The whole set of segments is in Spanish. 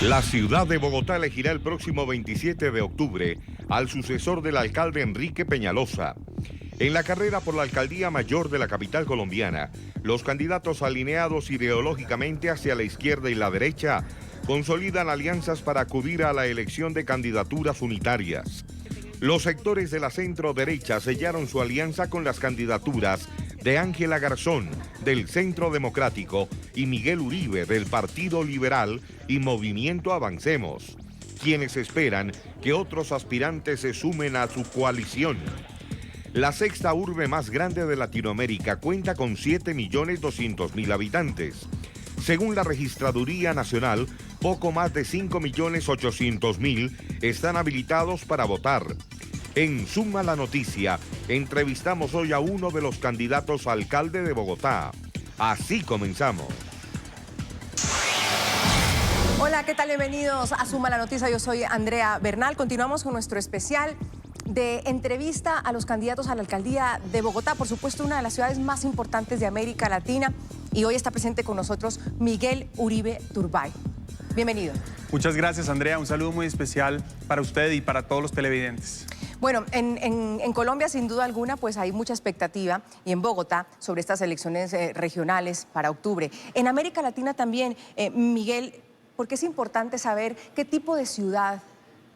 La ciudad de Bogotá elegirá el próximo 27 de octubre al sucesor del alcalde Enrique Peñalosa. En la carrera por la alcaldía mayor de la capital colombiana, los candidatos alineados ideológicamente hacia la izquierda y la derecha consolidan alianzas para acudir a la elección de candidaturas unitarias. Los sectores de la centro-derecha sellaron su alianza con las candidaturas de Ángela Garzón, del Centro Democrático, y Miguel Uribe, del Partido Liberal y Movimiento Avancemos, quienes esperan que otros aspirantes se sumen a su coalición. La sexta urbe más grande de Latinoamérica cuenta con 7.200.000 habitantes. Según la Registraduría Nacional, poco más de 5.800.000 están habilitados para votar. En Suma la Noticia, entrevistamos hoy a uno de los candidatos a alcalde de Bogotá. Así comenzamos. Hola, ¿qué tal? Bienvenidos a Suma la Noticia. Yo soy Andrea Bernal. Continuamos con nuestro especial de entrevista a los candidatos a la alcaldía de Bogotá, por supuesto una de las ciudades más importantes de América Latina, y hoy está presente con nosotros Miguel Uribe Turbay. Bienvenido. Muchas gracias, Andrea. Un saludo muy especial para usted y para todos los televidentes. Bueno, en Colombia, sin duda alguna, pues hay mucha expectativa, y en Bogotá, sobre estas elecciones regionales para octubre. En América Latina también, Miguel, porque es importante saber qué tipo de ciudad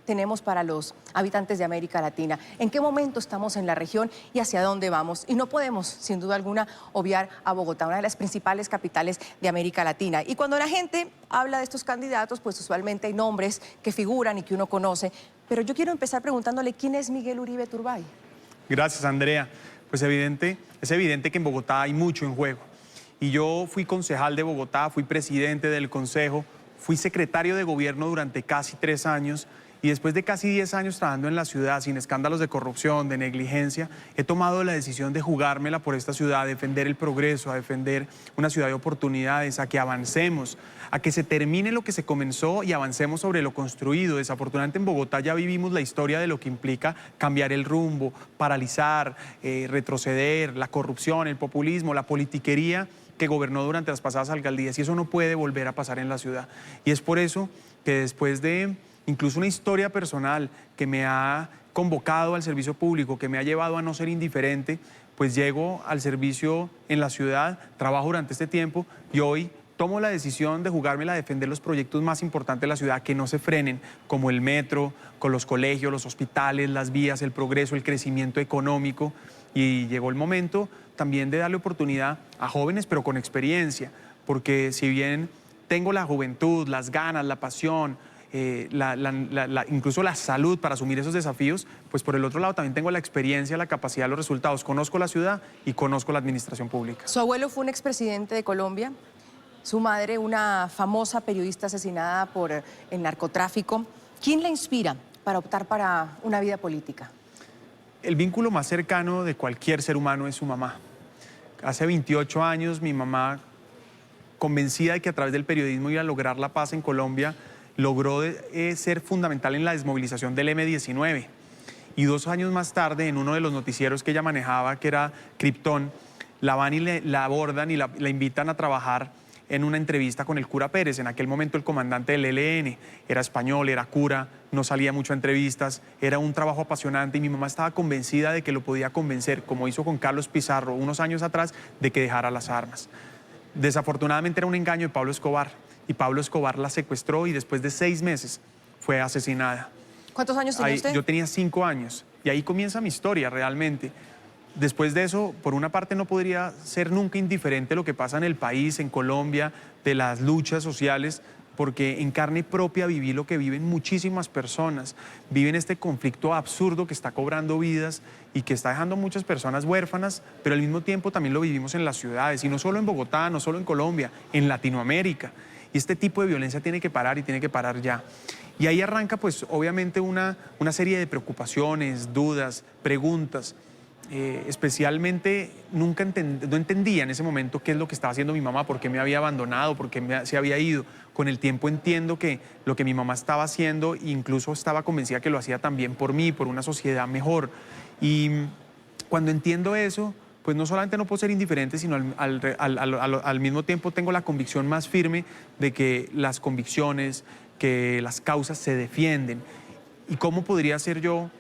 tenemos para los habitantes de América Latina, en qué momento estamos en la región y hacia dónde vamos. Y no podemos, sin duda alguna, obviar a Bogotá, una de las principales capitales de América Latina. Y cuando la gente habla de estos candidatos, pues usualmente hay nombres que figuran y que uno conoce. Pero yo quiero empezar preguntándole, ¿quién es Miguel Uribe Turbay? Gracias, Andrea. Pues es evidente que en Bogotá hay mucho en juego. Y yo fui concejal de Bogotá, fui presidente del consejo, fui secretario de gobierno durante casi 3 años, y después de casi 10 años trabajando en la ciudad sin escándalos de corrupción, de negligencia, he tomado la decisión de jugármela por esta ciudad, a defender el progreso, a defender una ciudad de oportunidades, a que avancemos, a que se termine lo que se comenzó y avancemos sobre lo construido. Desafortunadamente en Bogotá ya vivimos la historia de lo que implica cambiar el rumbo, paralizar, retroceder, la corrupción, el populismo, la politiquería que gobernó durante las pasadas alcaldías, y eso no puede volver a pasar en la ciudad. Y es por eso que después de incluso una historia personal que me ha convocado al servicio público, que me ha llevado a no ser indiferente, pues llego al servicio en la ciudad, trabajo durante este tiempo y hoy tomo la decisión de jugármela a defender los proyectos más importantes de la ciudad, que no se frenen, como el metro, con los colegios, los hospitales, las vías, el progreso, el crecimiento económico. Y llegó el momento también de darle oportunidad a jóvenes, pero con experiencia, porque si bien tengo la juventud, las ganas, la pasión, incluso la salud para asumir esos desafíos, pues por el otro lado también tengo la experiencia, la capacidad, los resultados. Conozco la ciudad y conozco la administración pública. Su abuelo fue un expresidente de Colombia, su madre una famosa periodista asesinada por el narcotráfico. ¿Quién la inspira para optar para una vida política? El vínculo más cercano de cualquier ser humano es su mamá. Hace 28 años mi mamá, convencida de que a través del periodismo iba a lograr la paz en Colombia, logró ser fundamental en la desmovilización del M-19. Y 2 años más tarde, en uno de los noticieros que ella manejaba, que era Krypton, la van y la abordan y la invitan a trabajar en una entrevista con el cura Pérez, en aquel momento el comandante del ELN. Era español, era cura, no salía mucho a entrevistas, era un trabajo apasionante, y mi mamá estaba convencida de que lo podía convencer, como hizo con Carlos Pizarro unos años atrás, de que dejara las armas. Desafortunadamente era un engaño de Pablo Escobar, y Pablo Escobar la secuestró y después de 6 meses fue asesinada. ¿Cuántos años tenía usted? Yo tenía 5 años y ahí comienza mi historia realmente. Después de eso, por una parte no podría ser nunca indiferente lo que pasa en el país, en Colombia, de las luchas sociales, porque en carne propia viví lo que viven muchísimas personas. Viven este conflicto absurdo que está cobrando vidas y que está dejando muchas personas huérfanas, pero al mismo tiempo también lo vivimos en las ciudades, y no solo en Bogotá, no solo en Colombia, en Latinoamérica. Y este tipo de violencia tiene que parar, y tiene que parar ya. Y ahí arranca pues obviamente una serie de preocupaciones, dudas, preguntas. Especialmente no entendía en ese momento qué es lo que estaba haciendo mi mamá, por qué me había abandonado, por qué se había ido. Con el tiempo entiendo que lo que mi mamá estaba haciendo, incluso estaba convencida que lo hacía también por mí, por una sociedad mejor. Y cuando entiendo eso, pues no solamente no puedo ser indiferente, sino al mismo tiempo tengo la convicción más firme de que las convicciones, que las causas se defienden. ¿Y cómo podría ser yo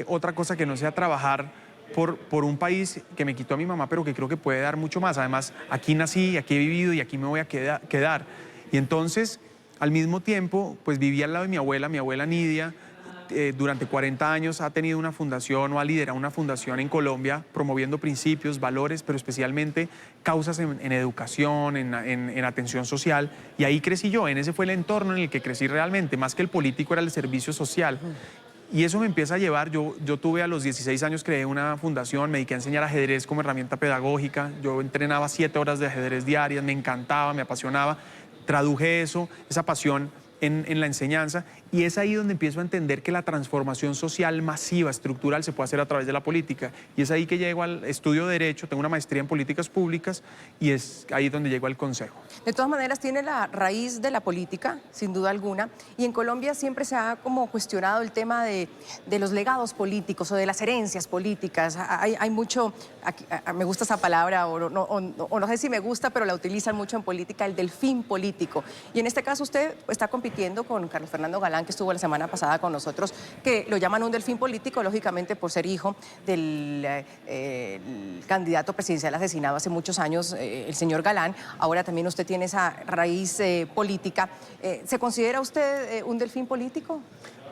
otra cosa que no sea trabajar por un país que me quitó a mi mamá, pero que creo que puede dar mucho más? Además, aquí nací, aquí he vivido y aquí me voy a quedar. Y entonces, al mismo tiempo, pues viví al lado de mi abuela Nidia. Durante 40 años ha tenido una fundación o ha liderado una fundación en Colombia promoviendo principios, valores, pero especialmente causas en educación, en atención social. Y ahí crecí yo, ese fue el entorno en el que crecí realmente. Más que el político era el servicio social. Y eso me empieza a llevar, yo tuve a los 16 años, creé una fundación, me dediqué a enseñar ajedrez como herramienta pedagógica. Yo entrenaba 7 horas de ajedrez diarias, me encantaba, me apasionaba. Traduje eso, esa pasión en la enseñanza, y es ahí donde empiezo a entender que la transformación social masiva, estructural, se puede hacer a través de la política. Y es ahí que llego al estudio de Derecho, tengo una maestría en políticas públicas, y es ahí donde llego al Consejo. De todas maneras, tiene la raíz de la política, sin duda alguna, y en Colombia siempre se ha como cuestionado el tema de los legados políticos o de las herencias políticas. Hay mucho, aquí, me gusta esa palabra, o no sé si me gusta, pero la utilizan mucho en política, el delfín político. Y en este caso usted está compitiendo con Carlos Fernando Galán, que estuvo la semana pasada con nosotros, que lo llaman un delfín político, lógicamente por ser hijo del candidato presidencial asesinado hace muchos años, el señor Galán. Ahora también usted tiene esa raíz política. ¿Se considera usted un delfín político?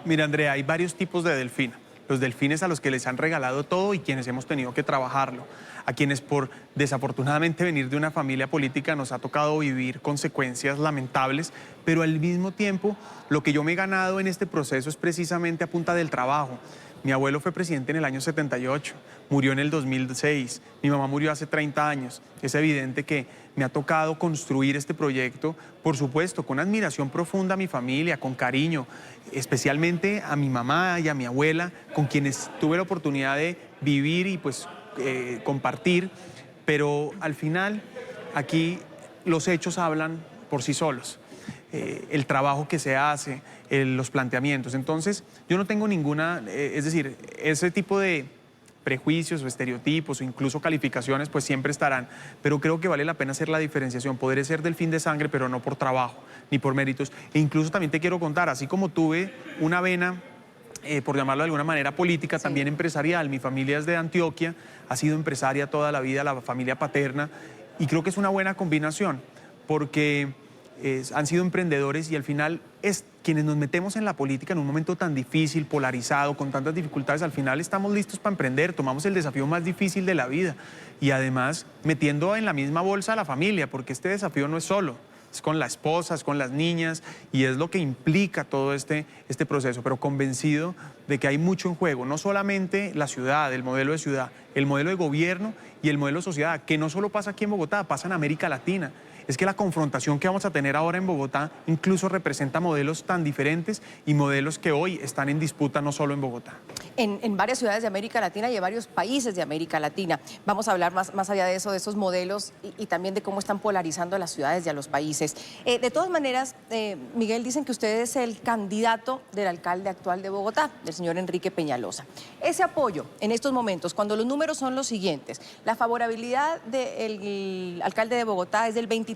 Mira, Andrea, hay varios tipos de delfín. Los delfines a los que les han regalado todo y quienes hemos tenido que trabajarlo. A quienes por desafortunadamente venir de una familia política nos ha tocado vivir consecuencias lamentables, pero al mismo tiempo lo que yo me he ganado en este proceso es precisamente a punta del trabajo. Mi abuelo fue presidente en el año 78, murió en el 2006, mi mamá murió hace 30 años. Es evidente que me ha tocado construir este proyecto, por supuesto, con admiración profunda a mi familia, con cariño, especialmente a mi mamá y a mi abuela, con quienes tuve la oportunidad de vivir y pues compartir, pero al final aquí los hechos hablan por sí solos. El trabajo que se hace, los planteamientos. Entonces, yo no tengo ninguna, es decir, ese tipo de prejuicios o estereotipos o incluso calificaciones pues siempre estarán, pero creo que vale la pena hacer la diferenciación. Podré ser delfín de sangre, pero no por trabajo ni por méritos. E incluso también te quiero contar, así como tuve una vena, por llamarlo de alguna manera política, sí, también empresarial. Mi familia es de Antioquia, ha sido empresaria toda la vida, la familia paterna, y creo que es una buena combinación, porque han sido emprendedores y al final es quienes nos metemos en la política en un momento tan difícil, polarizado, con tantas dificultades, al final estamos listos para emprender, tomamos el desafío más difícil de la vida y además metiendo en la misma bolsa a la familia, porque este desafío no es solo, es con la esposa, es con las niñas y es lo que implica todo este proceso, pero convencido de que hay mucho en juego, no solamente la ciudad, el modelo de ciudad, el modelo de gobierno y el modelo de sociedad, que no solo pasa aquí en Bogotá, pasa en América Latina. Es que la confrontación que vamos a tener ahora en Bogotá incluso representa modelos tan diferentes y modelos que hoy están en disputa no solo en Bogotá. En varias ciudades de América Latina y en varios países de América Latina. Vamos a hablar más allá de eso, de esos modelos y también de cómo están polarizando a las ciudades y a los países. De todas maneras, Miguel, dicen que usted es el candidato del alcalde actual de Bogotá, del señor Enrique Peñalosa. Ese apoyo en estos momentos, cuando los números son los siguientes, la favorabilidad del alcalde de Bogotá es del 23%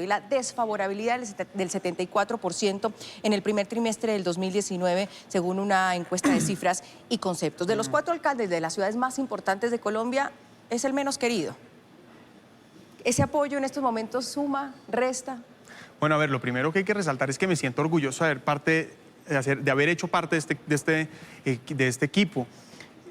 y la desfavorabilidad del 74% en el primer trimestre del 2019, según una encuesta de cifras y conceptos. De los 4 alcaldes de las ciudades más importantes de Colombia, es el menos querido. ¿Ese apoyo en estos momentos suma, resta? Bueno, a ver, lo primero que hay que resaltar es que me siento orgulloso de haber hecho parte de este equipo.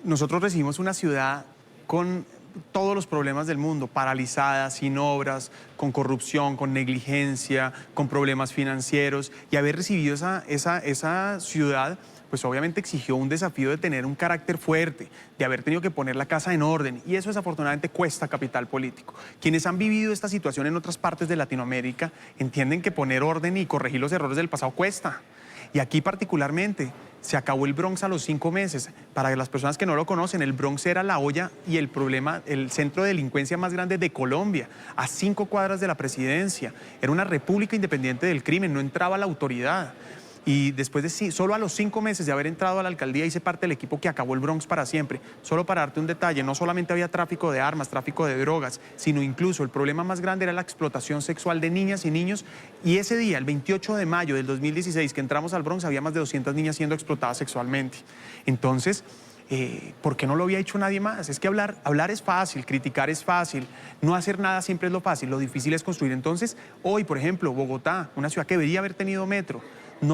Nosotros recibimos una ciudad con todos los problemas del mundo, paralizada, sin obras, con corrupción, con negligencia, con problemas financieros, y haber recibido esa ciudad pues obviamente exigió un desafío de tener un carácter fuerte, de haber tenido que poner la casa en orden, y eso desafortunadamente cuesta capital político. Quienes han vivido esta situación en otras partes de Latinoamérica entienden que poner orden y corregir los errores del pasado cuesta. Y aquí particularmente se acabó el Bronx a los 5 meses. Para las personas que no lo conocen, el Bronx era la olla y el centro de delincuencia más grande de Colombia, a 5 cuadras de la presidencia. Era una república independiente del crimen, no entraba la autoridad. Y después de solo a los 5 meses de haber entrado a la alcaldía hice parte del equipo que acabó el Bronx para siempre. Solo para darte un detalle, no solamente había tráfico de armas, tráfico de drogas, sino incluso el problema más grande era la explotación sexual de niñas y niños. Y ese día, el 28 de mayo del 2016, que entramos al Bronx, había más de 200 niñas siendo explotadas sexualmente. Entonces, ¿por qué no lo había hecho nadie más? Es que hablar es fácil, criticar es fácil, no hacer nada siempre es lo fácil, lo difícil es construir. Entonces, hoy, por ejemplo, Bogotá, una ciudad que debería haber tenido metro,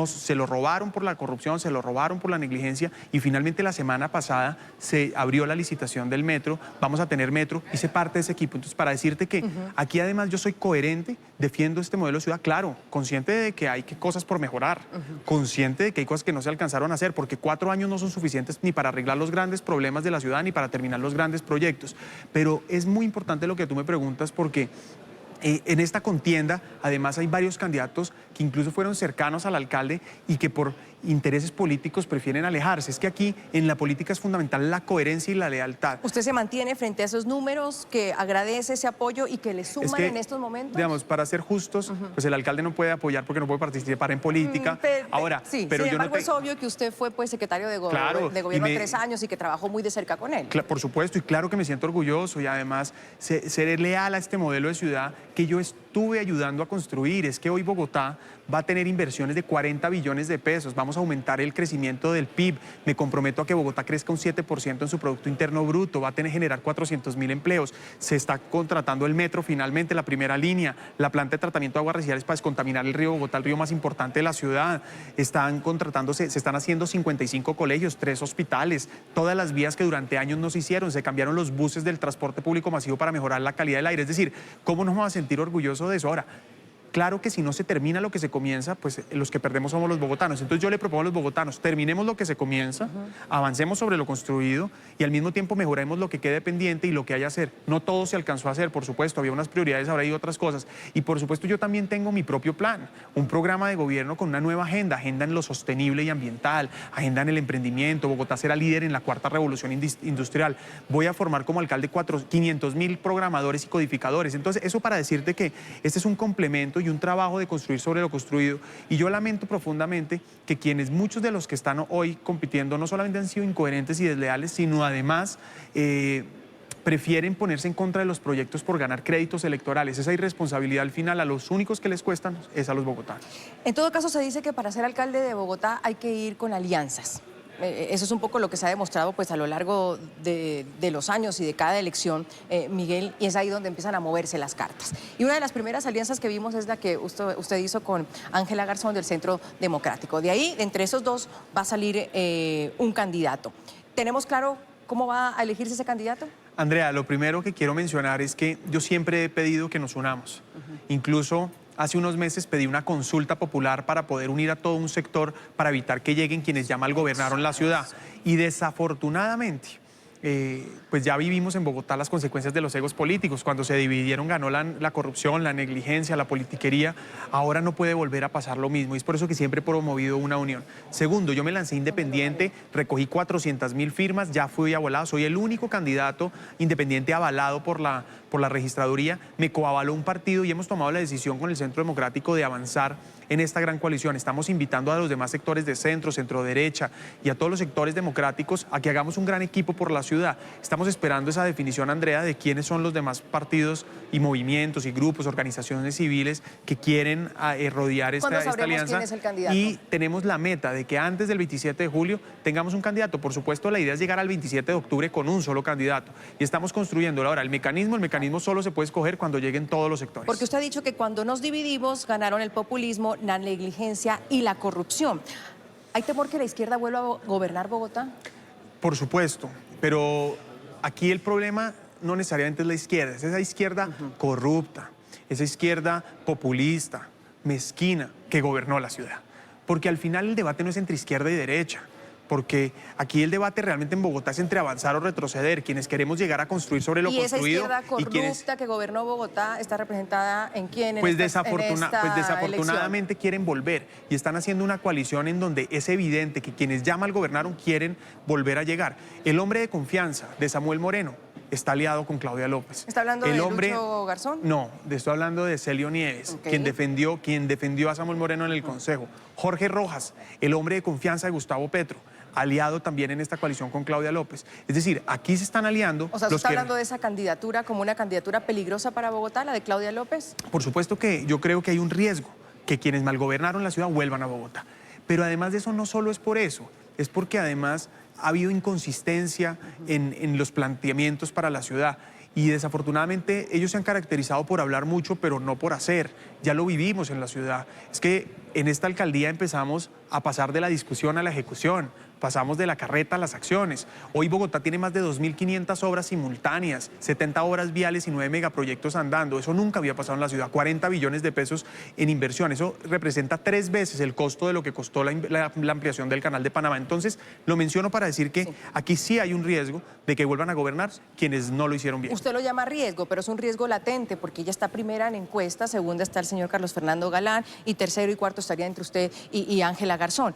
se lo robaron por la corrupción, se lo robaron por la negligencia y finalmente la semana pasada se abrió la licitación del metro, vamos a tener metro, hice parte de ese equipo. Entonces, para decirte que aquí además yo soy coherente, defiendo este modelo de ciudad, claro, consciente de que hay cosas por mejorar, consciente de que hay cosas que no se alcanzaron a hacer, porque 4 años no son suficientes ni para arreglar los grandes problemas de la ciudad ni para terminar los grandes proyectos. Pero es muy importante lo que tú me preguntas porque en esta contienda, además, hay varios candidatos que incluso fueron cercanos al alcalde y que por intereses políticos prefieren alejarse. Es que aquí en la política es fundamental la coherencia y la lealtad. ¿Usted se mantiene frente a esos números, que agradece ese apoyo y que le suman en estos momentos? Digamos, para ser justos, pues el alcalde no puede apoyar porque no puede participar en política. Ahora, sí, pero sin embargo, es obvio que usted fue pues, secretario de gobierno 3 años y que trabajó muy de cerca con él. Por supuesto, y claro que me siento orgulloso y además seré leal a este modelo de ciudad que yo estuve ayudando a construir. Es que hoy Bogotá va a tener inversiones de 40 billones de pesos, vamos a aumentar el crecimiento del PIB, me comprometo a que Bogotá crezca un 7% en su Producto Interno Bruto, va a generar 400.000 empleos, se está contratando el metro finalmente, la primera línea, la planta de tratamiento de aguas residuales para descontaminar el río Bogotá, el río más importante de la ciudad, se están haciendo 55 colegios, 3 hospitales, todas las vías que durante años no se hicieron, se cambiaron los buses del transporte público masivo para mejorar la calidad del aire, es decir, ¿cómo nos vamos a sentir orgullosos de eso? Ahora, claro que si no se termina lo que se comienza, pues los que perdemos somos los bogotanos. Entonces yo le propongo a los bogotanos, terminemos lo que se comienza, avancemos sobre lo construido y al mismo tiempo mejoremos lo que quede pendiente y lo que haya que hacer. No todo se alcanzó a hacer, por supuesto, había unas prioridades, ahora hay otras cosas. Y por supuesto yo también tengo mi propio plan, un programa de gobierno con una nueva agenda en lo sostenible y ambiental, agenda en el emprendimiento. Bogotá será líder en la 4ª revolución industrial. Voy a formar como alcalde 500.000 programadores y codificadores. Entonces eso para decirte que este es un complemento y un trabajo de construir sobre lo construido. Y yo lamento profundamente que muchos de los que están hoy compitiendo no solamente han sido incoherentes y desleales, sino además prefieren ponerse en contra de los proyectos por ganar créditos electorales. Esa irresponsabilidad al final a los únicos que les cuestan es a los bogotanos. En todo caso se dice que para ser alcalde de Bogotá hay que ir con alianzas. Eso es un poco lo que se ha demostrado pues, a lo largo de los años y de cada elección, Miguel, y es ahí donde empiezan a moverse las cartas. Y una de las primeras alianzas que vimos es la que usted hizo con Ángela Garzón del Centro Democrático. De ahí, entre esos dos, va a salir un candidato. ¿Tenemos claro cómo va a elegirse ese candidato? Andrea, lo primero que quiero mencionar es que yo siempre he pedido que nos unamos. Incluso hace unos meses pedí una consulta popular para poder unir a todo un sector para evitar que lleguen quienes ya mal gobernaron la ciudad. Y desafortunadamente, pues ya vivimos en Bogotá las consecuencias de los egos políticos. Cuando se dividieron ganó la corrupción, la negligencia, la politiquería. Ahora no puede volver a pasar lo mismo y es por eso que siempre he promovido una unión. Segundo, yo me lancé independiente, recogí 400.000 firmas, ya fui avalado, soy el único candidato independiente avalado por la registraduría. Me coavaló un partido y hemos tomado la decisión con el Centro Democrático de avanzar en esta gran coalición. Estamos invitando a los demás sectores de centro, centro derecha y a todos los sectores democráticos a que hagamos un gran equipo por la ciudad. Estamos esperando esa definición, Andrea, de quiénes son los demás partidos y movimientos y grupos, organizaciones civiles que quieren rodear esta alianza. ¿Quién es el candidato? Y tenemos la meta de que antes del 27 de julio tengamos un candidato. Por supuesto, la idea es llegar al 27 de octubre con un solo candidato. Y estamos construyendo ahora el mecanismo solo se puede escoger cuando lleguen todos los sectores. Porque usted ha dicho que cuando nos dividimos ganaron el populismo, la negligencia y la corrupción. ¿Hay temor que la izquierda vuelva a gobernar Bogotá? Por supuesto, pero aquí el problema no necesariamente es la izquierda, es esa izquierda corrupta, esa izquierda populista, mezquina, que gobernó la ciudad. Porque al final el debate no es entre izquierda y derecha, porque aquí el debate realmente en Bogotá es entre avanzar o retroceder, quienes queremos llegar a construir sobre lo construido. ¿Y esa izquierda corrupta que gobernó Bogotá está representada en quién? Pues desafortunadamente quieren volver y están haciendo una coalición en donde es evidente que quienes ya mal gobernaron quieren volver a llegar. El hombre de confianza de Samuel Moreno está aliado con Claudia López. ¿Está hablando de Lucho Garzón? No, estoy hablando de Celio Nieves, quien defendió a Samuel Moreno en el Consejo. Jorge Rojas, el hombre de confianza de Gustavo Petro, aliado también en esta coalición con Claudia López. Es decir, aquí se están aliando... O sea, ¿usted está hablando de esa candidatura como una candidatura peligrosa para Bogotá, la de Claudia López? Por supuesto que yo creo que hay un riesgo que quienes malgobernaron la ciudad vuelvan a Bogotá. Pero además de eso, no solo es por eso, es porque además ha habido inconsistencia en los planteamientos para la ciudad. Y desafortunadamente ellos se han caracterizado por hablar mucho, pero no por hacer. Ya lo vivimos en la ciudad. Es que en esta alcaldía empezamos a pasar de la discusión a la ejecución. Pasamos de la carreta a las acciones. Hoy Bogotá tiene más de 2.500 obras simultáneas, 70 obras viales y 9 megaproyectos andando. Eso nunca había pasado en la ciudad. 40 billones de pesos en inversión. Eso representa 3 veces el costo de lo que costó la ampliación del Canal de Panamá. Entonces, lo menciono para decir que aquí sí hay un riesgo de que vuelvan a gobernar quienes no lo hicieron bien. Usted lo llama riesgo, pero es un riesgo latente, porque ella está primera en encuesta, segunda está el señor Carlos Fernando Galán, y tercero y cuarto estaría entre usted y Ángela Garzón.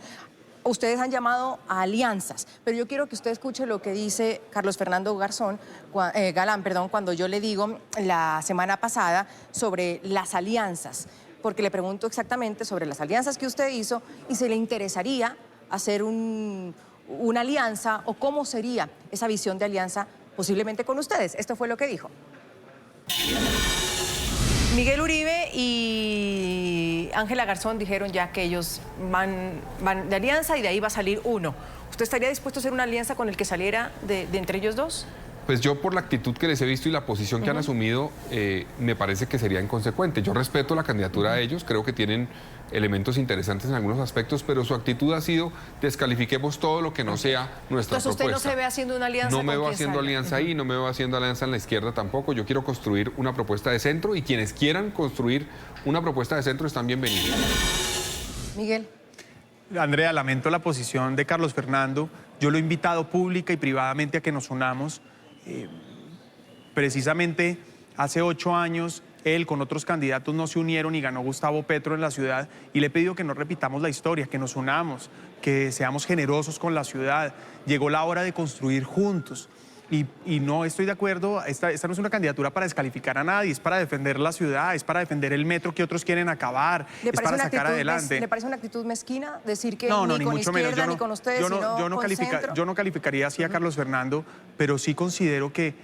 Ustedes han llamado a alianzas, pero yo quiero que usted escuche lo que dice Carlos Fernando Galán, cuando yo le digo la semana pasada sobre las alianzas, porque le pregunto exactamente sobre las alianzas que usted hizo y si le interesaría hacer una alianza o cómo sería esa visión de alianza posiblemente con ustedes. Esto fue lo que dijo. Miguel Uribe y Ángela Garzón dijeron ya que ellos van de alianza y de ahí va a salir uno. ¿Usted estaría dispuesto a hacer una alianza con el que saliera de entre ellos dos? Pues yo, por la actitud que les he visto y la posición que han asumido, me parece que sería inconsecuente. Yo respeto la candidatura de ellos, creo que tienen elementos interesantes en algunos aspectos, pero su actitud ha sido: descalifiquemos todo lo que no sea nuestra propuesta. Entonces usted no se ve haciendo una alianza. No me veo haciendo alianza ahí, no me veo haciendo alianza en la izquierda tampoco. Yo quiero construir una propuesta de centro y quienes quieran construir una propuesta de centro están bienvenidos. Miguel. Andrea, lamento la posición de Carlos Fernando. Yo lo he invitado pública y privadamente a que nos unamos. Precisamente hace 8 años él con otros candidatos no se unieron y ganó Gustavo Petro en la ciudad, y le he pedido que no repitamos la historia, que nos unamos, que seamos generosos con la ciudad. Llegó la hora de construir juntos. Y no estoy de acuerdo, esta no es una candidatura para descalificar a nadie, es para defender la ciudad, es para defender el metro que otros quieren acabar, es para sacar adelante. ¿Le parece una actitud mezquina decir que no, ni ni con mucho izquierda menos. ni con ustedes, Yo no calificaría así a Carlos Fernando, pero sí considero que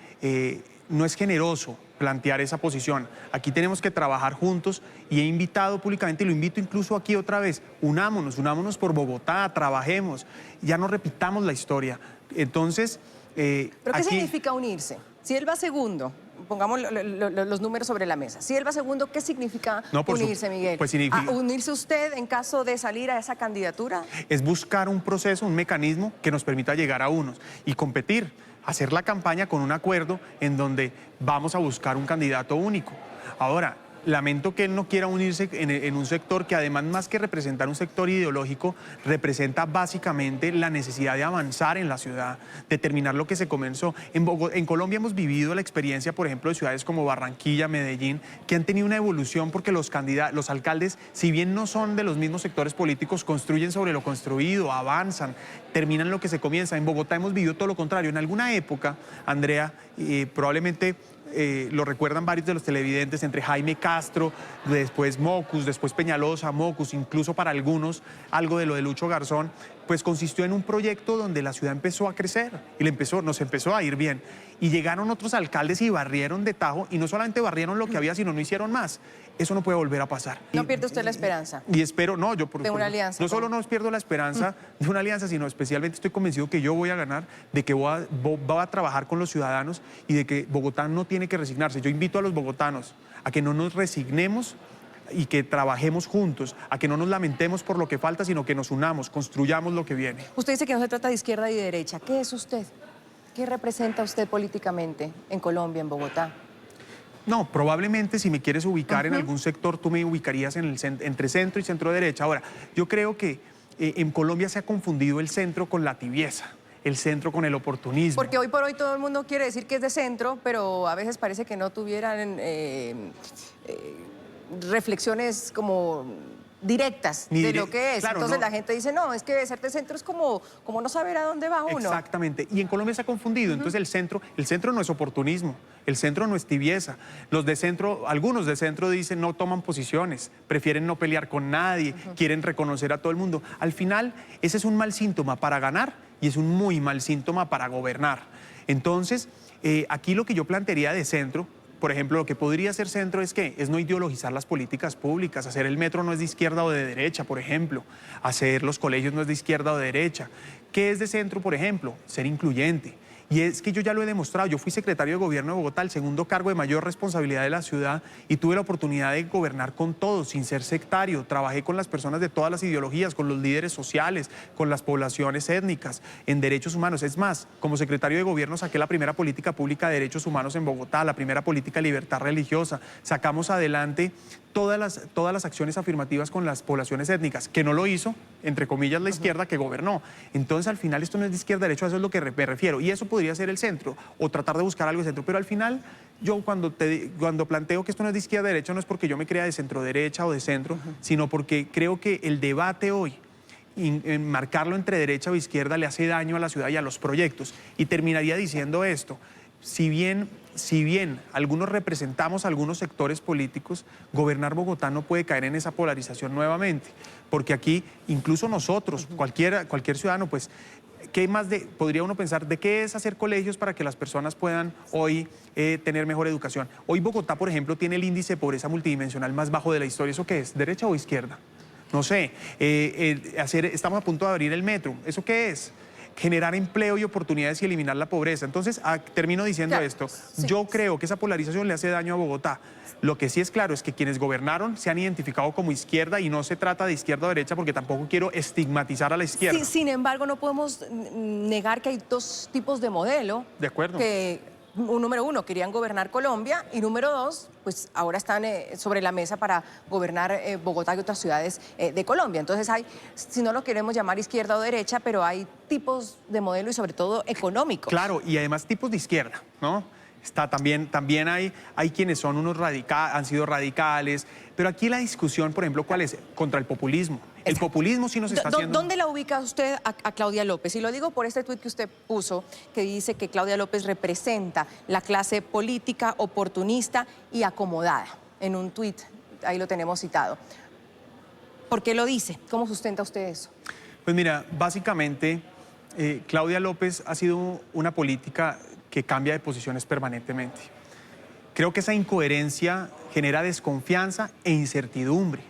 no es generoso plantear esa posición. Aquí tenemos que trabajar juntos y he invitado públicamente, y lo invito incluso aquí otra vez: unámonos por Bogotá, trabajemos, ya no repitamos la historia. Entonces... ¿Pero qué significa unirse? Si él va segundo, pongamos los números sobre la mesa. Si él va segundo, ¿qué significa unirse, Miguel? Pues significa... ¿Unirse usted en caso de salir a esa candidatura? Es buscar un proceso, un mecanismo que nos permita llegar a unos y competir, hacer la campaña con un acuerdo en donde vamos a buscar un candidato único. Ahora, lamento que él no quiera unirse en un sector que, además, más que representar un sector ideológico, representa básicamente la necesidad de avanzar en la ciudad, de terminar lo que se comenzó. En Colombia hemos vivido la experiencia, por ejemplo, de ciudades como Barranquilla, Medellín, que han tenido una evolución porque los alcaldes, si bien no son de los mismos sectores políticos, construyen sobre lo construido, avanzan, terminan lo que se comienza. En Bogotá hemos vivido todo lo contrario. En alguna época, Andrea, probablemente... lo recuerdan varios de los televidentes, entre Jaime Castro, después Mocus, después Peñalosa, Mocus, incluso para algunos algo de lo de Lucho Garzón, pues consistió en un proyecto donde la ciudad empezó a crecer y nos empezó a ir bien. Y llegaron otros alcaldes y barrieron de tajo, y no solamente barrieron lo que había, sino no hicieron más. Eso no puede volver a pasar. ¿No pierde usted la esperanza? Y espero, no, yo de una alianza. No solo no pierdo la esperanza de una alianza, sino especialmente estoy convencido que yo voy a ganar, de que voy a trabajar con los ciudadanos y de que Bogotá no tiene que resignarse. Yo invito a los bogotanos a que no nos resignemos y que trabajemos juntos, a que no nos lamentemos por lo que falta, sino que nos unamos, construyamos lo que viene. Usted dice que no se trata de izquierda y de derecha. ¿Qué es usted? ¿Qué representa usted políticamente en Colombia, en Bogotá? No, probablemente si me quieres ubicar en algún sector, tú me ubicarías entre centro y centro derecha. Ahora, yo creo que en Colombia se ha confundido el centro con la tibieza, el centro con el oportunismo. Porque hoy por hoy todo el mundo quiere decir que es de centro, pero a veces parece que no tuvieran reflexiones como directas Ni de dire- lo que es. claro, Entonces no. la gente dice, no, es que ser de centro es como no saber a dónde va uno. Exactamente. Y en Colombia se ha confundido. Entonces el centro no es oportunismo, el centro no es tibieza. Los de centro, algunos de centro dicen no toman posiciones, prefieren no pelear con nadie, quieren reconocer a todo el mundo. Al final, ese es un mal síntoma para ganar y es un muy mal síntoma para gobernar. Entonces, aquí lo que yo plantearía de centro, por ejemplo, lo que podría ser centro es que es no ideologizar las políticas públicas. Hacer el metro no es de izquierda o de derecha, por ejemplo. Hacer los colegios no es de izquierda o de derecha. ¿Qué es de centro, por ejemplo? Ser incluyente. Y es que yo ya lo he demostrado. Yo fui secretario de Gobierno de Bogotá, el segundo cargo de mayor responsabilidad de la ciudad, y tuve la oportunidad de gobernar con todos, sin ser sectario. Trabajé con las personas de todas las ideologías, con los líderes sociales, con las poblaciones étnicas, en derechos humanos. Es más, como secretario de Gobierno saqué la primera política pública de derechos humanos en Bogotá, la primera política de libertad religiosa. Sacamos adelante todas las acciones afirmativas con las poblaciones étnicas, que no lo hizo, entre comillas, la izquierda que gobernó. Entonces, al final, esto no es de izquierda, derecho, a eso es lo que me refiero. Y eso podría ser el centro, o tratar de buscar algo de centro. Pero al final, yo cuando planteo que esto no es de izquierda, derecho, no es porque yo me crea de centro derecha o de centro, sino porque creo que el debate hoy, marcarlo entre derecha o izquierda, le hace daño a la ciudad y a los proyectos. Y terminaría diciendo esto: si bien algunos representamos a algunos sectores políticos, gobernar Bogotá no puede caer en esa polarización nuevamente, porque aquí incluso nosotros, cualquier ciudadano, pues, ¿qué más podría uno pensar de qué es hacer colegios para que las personas puedan hoy tener mejor educación? Hoy Bogotá, por ejemplo, tiene el índice de pobreza multidimensional más bajo de la historia. ¿Eso qué es? ¿Derecha o izquierda? No sé. Estamos a punto de abrir el metro. ¿Eso qué es? Generar empleo y oportunidades y eliminar la pobreza. Entonces, termino diciendo Claro, esto. sí. Yo creo que esa polarización le hace daño a Bogotá. Lo que sí es claro es que quienes gobernaron se han identificado como izquierda, y no se trata de izquierda o derecha, porque tampoco quiero estigmatizar a la izquierda. Sí, sin embargo, no podemos negar que hay dos tipos de modelo. De acuerdo. Que, número uno, querían gobernar Colombia, y número dos, pues ahora están sobre la mesa para gobernar Bogotá y otras ciudades de Colombia. Entonces hay, si no lo queremos llamar izquierda o derecha, pero hay tipos de modelo y sobre todo económicos. Claro, y además tipos de izquierda, ¿no? También hay quienes son han sido radicales, pero aquí la discusión, por ejemplo, ¿cuál es? Contra el populismo. El populismo sí nos está haciendo... ¿Dónde la ubica usted a Claudia López? Y lo digo por este tuit que usted puso, que dice que Claudia López representa la clase política, oportunista y acomodada. En un tuit, ahí lo tenemos citado. ¿Por qué lo dice? ¿Cómo sustenta usted eso? Pues mira, básicamente, Claudia López ha sido una política que cambia de posiciones permanentemente. Creo que esa incoherencia genera desconfianza e incertidumbre.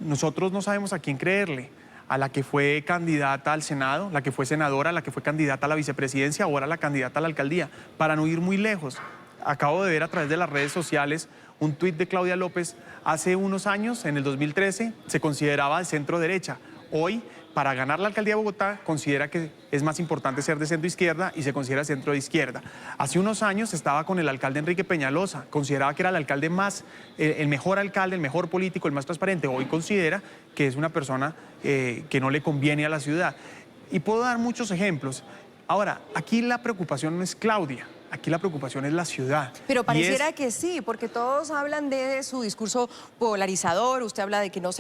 Nosotros no sabemos a quién creerle: a la que fue candidata al Senado, la que fue senadora, la que fue candidata a la vicepresidencia, ahora la candidata a la alcaldía. Para no ir muy lejos, acabo de ver a través de las redes sociales un tuit de Claudia López. Hace unos años, en el 2013, se consideraba de centro derecha. Hoy, para ganar la alcaldía de Bogotá, considera que es más importante ser de centro izquierda y se considera centro de izquierda. Hace unos años estaba con el alcalde Enrique Peñalosa, consideraba que era el alcalde el mejor alcalde, el mejor político, el más transparente. Hoy considera que es una persona que no le conviene a la ciudad. Y puedo dar muchos ejemplos. Ahora, aquí la preocupación no es Claudia. Aquí la preocupación es la ciudad. Pero pareciera que sí, porque todos hablan de su discurso polarizador. Usted habla de que no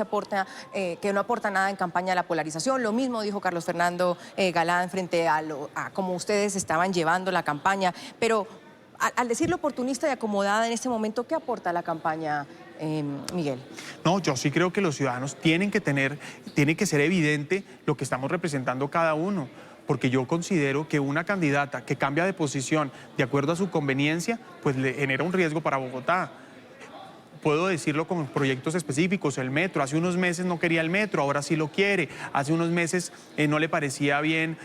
aporta nada en campaña a la polarización. Lo mismo dijo Carlos Fernando Galán frente a cómo ustedes estaban llevando la campaña. Pero al decirlo oportunista y acomodada en este momento, ¿qué aporta la campaña, Miguel? No, yo sí creo que los ciudadanos tiene que ser evidente lo que estamos representando cada uno. Porque yo considero que una candidata que cambia de posición de acuerdo a su conveniencia, pues le genera un riesgo para Bogotá. Puedo decirlo con proyectos específicos: el metro. Hace unos meses no quería el metro, ahora sí lo quiere. Hace unos meses no le parecía bien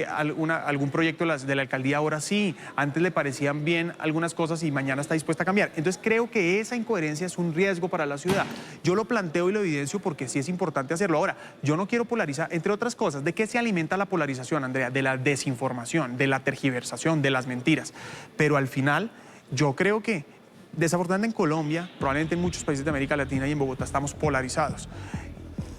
algún proyecto de la alcaldía, ahora sí. Antes le parecían bien algunas cosas y mañana está dispuesta a cambiar. Entonces creo que esa incoherencia es un riesgo para la ciudad. Yo lo planteo y lo evidencio porque sí es importante hacerlo. Ahora, yo no quiero polarizar, entre otras cosas. ¿De qué se alimenta la polarización, Andrea? De la desinformación, de la tergiversación, de las mentiras. Pero al final, yo creo que desafortunadamente en Colombia, probablemente en muchos países de América Latina y en Bogotá, estamos polarizados.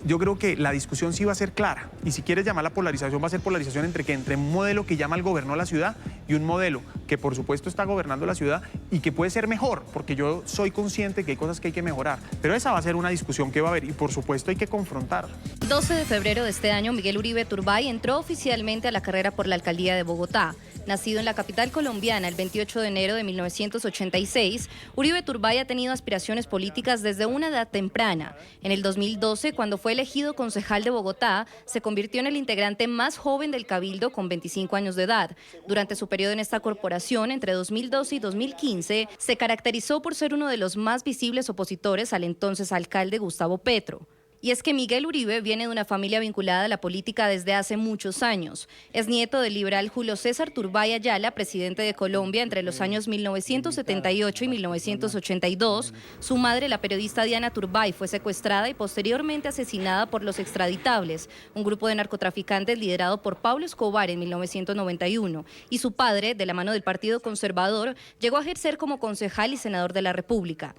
yo creo que la discusión sí va a ser clara. Y si quieres llamar la polarización, va a ser polarización entre un modelo que llama al gobierno de la ciudad y un modelo que por supuesto está gobernando la ciudad y que puede ser mejor, porque yo soy consciente que hay cosas que hay que mejorar. Pero esa va a ser una discusión que va a haber y por supuesto hay que confrontar. 12 de febrero de este año, Miguel Uribe Turbay entró oficialmente a la carrera por la alcaldía de Bogotá. Nacido en la capital colombiana el 28 de enero de 1986, Uribe Turbay ha tenido aspiraciones políticas desde una edad temprana. En el 2012, cuando fue elegido concejal de Bogotá, se convirtió en el integrante más joven del Cabildo con 25 años de edad. Durante su periodo en esta corporación, entre 2012 y 2015, se caracterizó por ser uno de los más visibles opositores al entonces alcalde Gustavo Petro. Y es que Miguel Uribe viene de una familia vinculada a la política desde hace muchos años. Es nieto del liberal Julio César Turbay Ayala, presidente de Colombia entre los años 1978 y 1982. Su madre, la periodista Diana Turbay, fue secuestrada y posteriormente asesinada por los Extraditables, un grupo de narcotraficantes liderado por Pablo Escobar en 1991. Y su padre, de la mano del Partido Conservador, llegó a ejercer como concejal y senador de la República.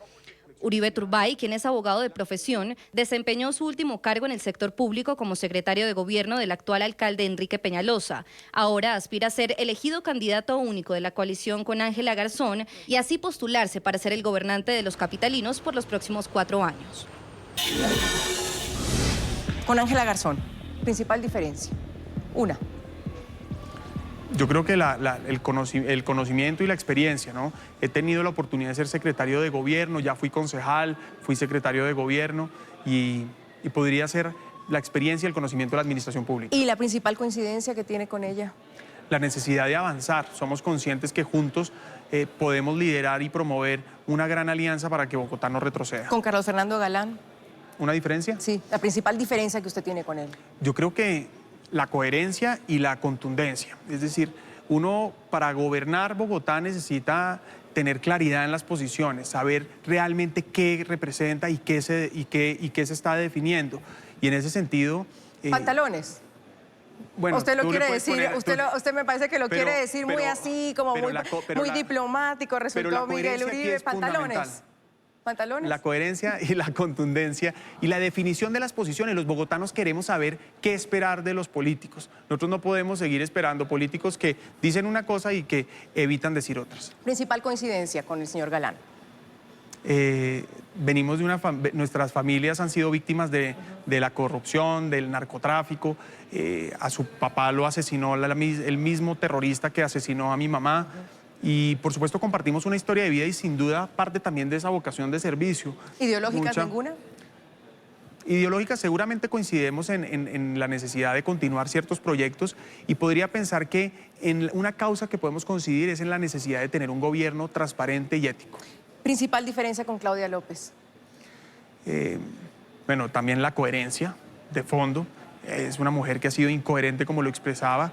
Uribe Turbay, quien es abogado de profesión, desempeñó su último cargo en el sector público como secretario de gobierno del actual alcalde Enrique Peñalosa. Ahora aspira a ser elegido candidato único de la coalición con Ángela Garzón y así postularse para ser el gobernante de los capitalinos por los próximos 4 años. Con Ángela Garzón, principal diferencia. Una. Yo creo que el conocimiento y la experiencia, ¿no? He tenido la oportunidad de ser secretario de gobierno, ya fui concejal, fui secretario de gobierno y podría ser la experiencia y el conocimiento de la administración pública. ¿Y la principal coincidencia que tiene con ella? La necesidad de avanzar. Somos conscientes que juntos podemos liderar y promover una gran alianza para que Bogotá no retroceda. ¿Con Carlos Fernando Galán? ¿Una diferencia? Sí, la principal diferencia que usted tiene con él. Yo creo que la coherencia y la contundencia. Es decir, uno para gobernar Bogotá necesita tener claridad en las posiciones, saber realmente qué representa y qué se está definiendo. Y en ese sentido... ¿Pantalones? Bueno, usted lo tú le quiere puedes decir, poner, usted me parece que lo quiere decir muy así, como muy diplomático, resultó Miguel Uribe. ¿Pantalones? ¿Pantalones? La coherencia y la contundencia y la definición de las posiciones. Los bogotanos queremos saber qué esperar de los políticos. Nosotros no podemos seguir esperando políticos que dicen una cosa y que evitan decir otras. Principal coincidencia con el señor Galán. Venimos de nuestras familias han sido víctimas de la corrupción, del narcotráfico. A su papá lo asesinó el mismo terrorista que asesinó a mi mamá. Y por supuesto compartimos una historia de vida y sin duda parte también de esa vocación de servicio. ¿Ideológicas ninguna? Ideológicas seguramente coincidimos en la necesidad de continuar ciertos proyectos y podría pensar que en una causa que podemos coincidir es en la necesidad de tener un gobierno transparente y ético. ¿Principal diferencia con Claudia López? Bueno, también la coherencia de fondo. Es una mujer que ha sido incoherente como lo expresaba.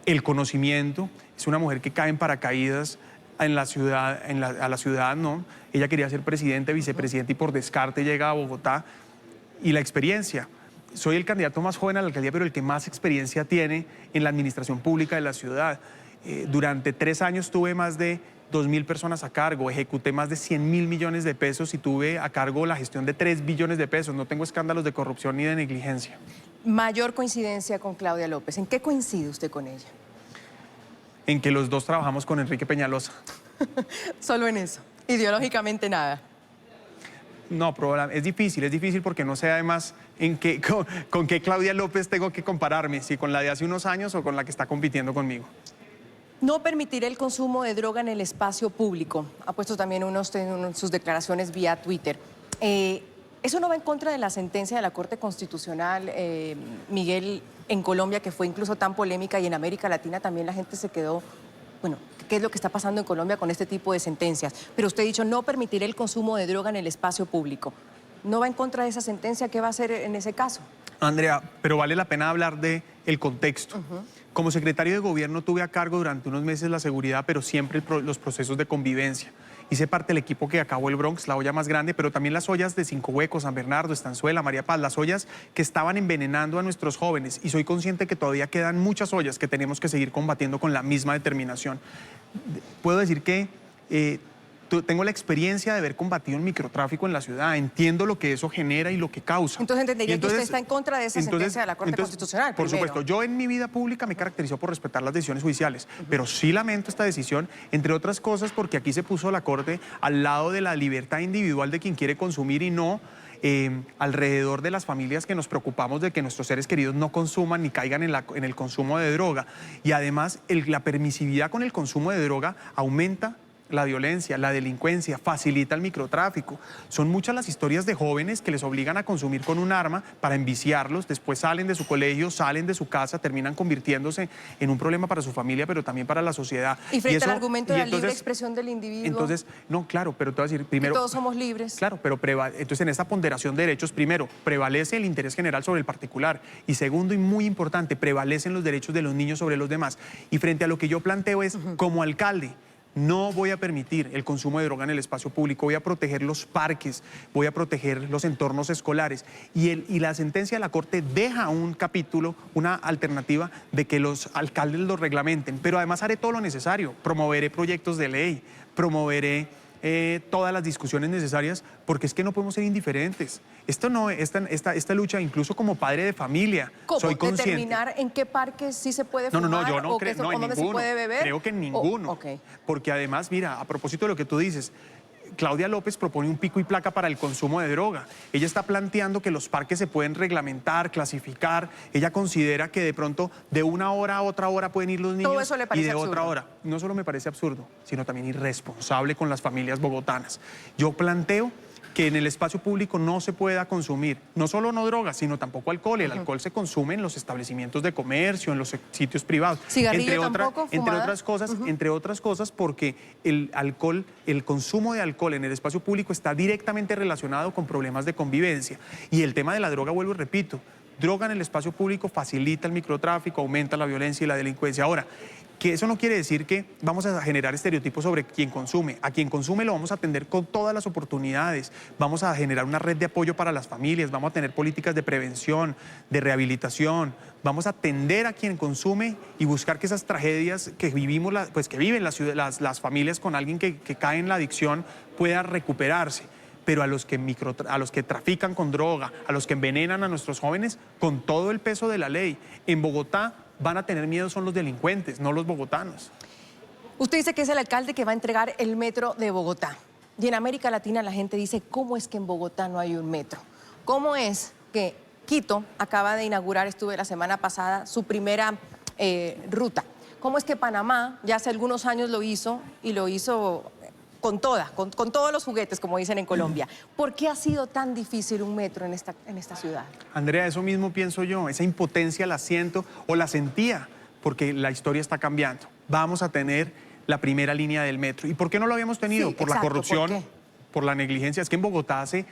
El conocimiento, es una mujer que cae en paracaídas en la ciudad, a la ciudad no. Ella quería ser presidente, vicepresidente y por descarte llega a Bogotá. Y la experiencia, soy el candidato más joven a la alcaldía, pero el que más experiencia tiene en la administración pública de la ciudad. Durante 3 años tuve más de 2.000 personas a cargo, ejecuté más de 100.000 millones de pesos y tuve a cargo la gestión de 3 billones de pesos. No tengo escándalos de corrupción ni de negligencia. Mayor coincidencia con Claudia López. ¿En qué coincide usted con ella? En que los dos trabajamos con Enrique Peñalosa. Solo en eso. Ideológicamente nada. No, es difícil porque no sé además con qué Claudia López tengo que compararme, si con la de hace unos años o con la que está compitiendo conmigo. No permitiré el consumo de droga en el espacio público. Ha puesto también sus declaraciones vía Twitter. ¿Eso no va en contra de la sentencia de la Corte Constitucional, Miguel, en Colombia, que fue incluso tan polémica, y en América Latina también la gente se quedó, bueno, ¿qué es lo que está pasando en Colombia con este tipo de sentencias? Pero usted ha dicho, no permitiré el consumo de droga en el espacio público. ¿No va en contra de esa sentencia? ¿Qué va a hacer en ese caso? Andrea, pero vale la pena hablar del contexto. Como secretario de gobierno tuve a cargo durante unos meses la seguridad, pero siempre los procesos de convivencia. Hice parte del equipo que acabó el Bronx, la olla más grande, pero también las ollas de Cinco Huecos, San Bernardo, Estanzuela, María Paz, las ollas que estaban envenenando a nuestros jóvenes. Y soy consciente que todavía quedan muchas ollas que tenemos que seguir combatiendo con la misma determinación. Puedo decir que tengo la experiencia de haber combatido el microtráfico en la ciudad, entiendo lo que eso genera y lo que causa. Entonces entendería que usted está en contra de esa sentencia de la Corte Constitucional. Por primero. supuesto, yo en mi vida pública me caracterizo por respetar las decisiones judiciales, pero sí lamento esta decisión, entre otras cosas porque aquí se puso la Corte al lado de la libertad individual de quien quiere consumir y no alrededor de las familias que nos preocupamos de que nuestros seres queridos no consuman ni caigan en el consumo de droga. Y además la permisividad con el consumo de droga aumenta la violencia, la delincuencia, facilita el microtráfico. Son muchas las historias de jóvenes que les obligan a consumir con un arma para enviciarlos, después salen de su colegio, salen de su casa, terminan convirtiéndose en un problema para su familia, pero también para la sociedad. Y frente al argumento de la libre expresión del individuo. Entonces, no, claro, pero te voy a decir, primero... Que todos somos libres. Claro, pero entonces en esta ponderación de derechos, primero, prevalece el interés general sobre el particular, y segundo, y muy importante, prevalecen los derechos de los niños sobre los demás. Y frente a lo que yo planteo es, como alcalde, no voy a permitir el consumo de droga en el espacio público, voy a proteger los parques, voy a proteger los entornos escolares. Y la sentencia de la Corte deja un capítulo, una alternativa de que los alcaldes lo reglamenten, pero además haré todo lo necesario, promoveré proyectos de ley, promoveré todas las discusiones necesarias, porque es que no podemos ser indiferentes. Esta lucha, incluso como padre de familia, ¿cómo? Soy consciente. ¿Determinar en qué parques sí se puede fumar? No, yo no creo, no, en ¿dónde ninguno. se puede beber? Creo que en ninguno. Okay. Porque además, mira, a propósito de lo que tú dices, Claudia López propone un pico y placa para el consumo de droga. Ella está planteando que los parques se pueden reglamentar, clasificar. Ella considera que de pronto de una hora a otra hora pueden ir los niños. Todo eso le parece y de absurdo. Otra hora. No solo me parece absurdo, sino también irresponsable con las familias bogotanas. Yo planteo que en el espacio público no se pueda consumir, no solo no drogas, sino tampoco alcohol. El alcohol se consume en los establecimientos de comercio, en los sitios privados. ¿Cigarrillo tampoco? Entre otras cosas, porque el consumo de alcohol en el espacio público está directamente relacionado con problemas de convivencia. Y el tema de la droga, vuelvo y repito, droga en el espacio público facilita el microtráfico, aumenta la violencia y la delincuencia. Ahora, que eso no quiere decir que vamos a generar estereotipos sobre quien consume. A quien consume lo vamos a atender con todas las oportunidades. Vamos a generar una red de apoyo para las familias, vamos a tener políticas de prevención, de rehabilitación. Vamos a atender a quien consume y buscar que esas tragedias que vivimos, que viven las familias con alguien que cae en la adicción pueda recuperarse. Pero a los que trafican con droga, a los que envenenan a nuestros jóvenes, con todo el peso de la ley. En Bogotá van a tener miedo son los delincuentes, no los bogotanos. Usted dice que es el alcalde que va a entregar el metro de Bogotá. Y en América Latina la gente dice, ¿cómo es que en Bogotá no hay un metro? ¿Cómo es que Quito acaba de inaugurar, estuve la semana pasada, su primera ruta? ¿Cómo es que Panamá ya hace algunos años lo hizo y lo hizo con todos los juguetes, como dicen en Colombia? ¿Por qué ha sido tan difícil un metro en esta ciudad? Andrea, eso mismo pienso yo, esa impotencia la siento o la sentía, porque la historia está cambiando. Vamos a tener la primera línea del metro. ¿Y por qué no lo habíamos tenido? Sí, por exacto, la corrupción, ¿por qué? por la negligencia. Es que en Bogotá hace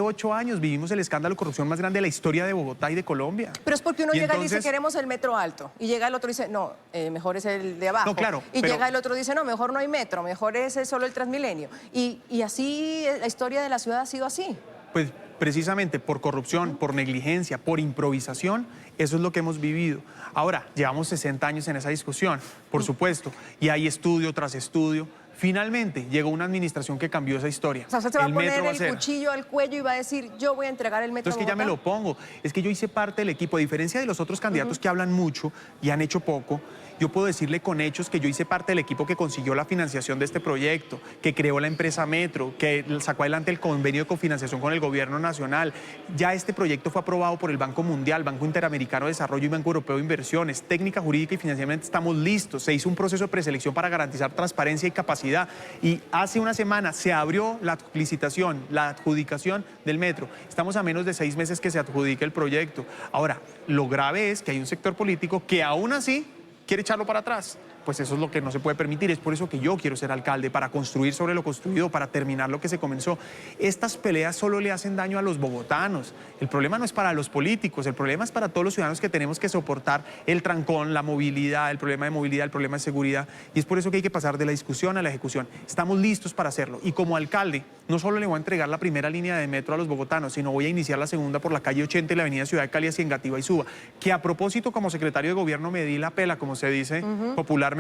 8 años vivimos el escándalo de corrupción más grande de la historia de Bogotá y de Colombia. Pero es porque uno llega y dice, entonces, queremos el metro alto. Y llega el otro y dice, no, mejor es el de abajo. No, claro, y pero llega el otro y dice, no, mejor no hay metro, mejor es solo el Transmilenio. Y así la historia de la ciudad ha sido así. Pues precisamente por corrupción, por negligencia, por improvisación, eso es lo que hemos vivido. Ahora, llevamos 60 años en esa discusión, por supuesto, y hay estudio tras estudio. Finalmente llegó una administración que cambió esa historia. O sea, usted se va a poner el ser... cuchillo al cuello y va a decir, yo voy a entregar el metro. Entonces, que ya me lo pongo. Es que yo hice parte del equipo, a diferencia de los otros candidatos que hablan mucho y han hecho poco. Yo puedo decirle con hechos que yo hice parte del equipo que consiguió la financiación de este proyecto, que creó la empresa Metro, que sacó adelante el convenio de cofinanciación con el gobierno nacional. Ya este proyecto fue aprobado por el Banco Mundial, Banco Interamericano de Desarrollo y Banco Europeo de Inversiones. Técnica, jurídica y financieramente estamos listos. Se hizo un proceso de preselección para garantizar transparencia y capacidad. Y hace una semana se abrió la licitación, la adjudicación del metro. Estamos a menos de 6 meses que se adjudique el proyecto. Ahora, lo grave es que hay un sector político que aún así quiere echarlo para atrás. Pues eso es lo que no se puede permitir. Es por eso que yo quiero ser alcalde, para construir sobre lo construido, para terminar lo que se comenzó. Estas peleas solo le hacen daño a los bogotanos. El problema no es para los políticos, el problema es para todos los ciudadanos que tenemos que soportar el trancón, la movilidad, el problema de movilidad, el problema de seguridad. Y es por eso que hay que pasar de la discusión a la ejecución. Estamos listos para hacerlo. Y como alcalde, no solo le voy a entregar la primera línea de metro a los bogotanos, sino voy a iniciar la segunda por la calle 80 y la avenida Ciudad de Cali hacia Engativá y Suba. Que a propósito, como secretario de gobierno me di la pela, como se dice popularmente,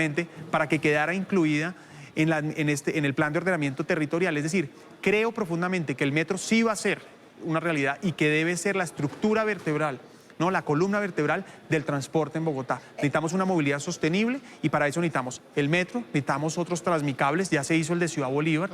para que quedara incluida en el plan de ordenamiento territorial. Es decir, creo profundamente que el metro sí va a ser una realidad y que debe ser la estructura vertebral, ¿no? La columna vertebral del transporte en Bogotá. Necesitamos una movilidad sostenible y para eso necesitamos el metro, necesitamos otros transmicables, ya se hizo el de Ciudad Bolívar,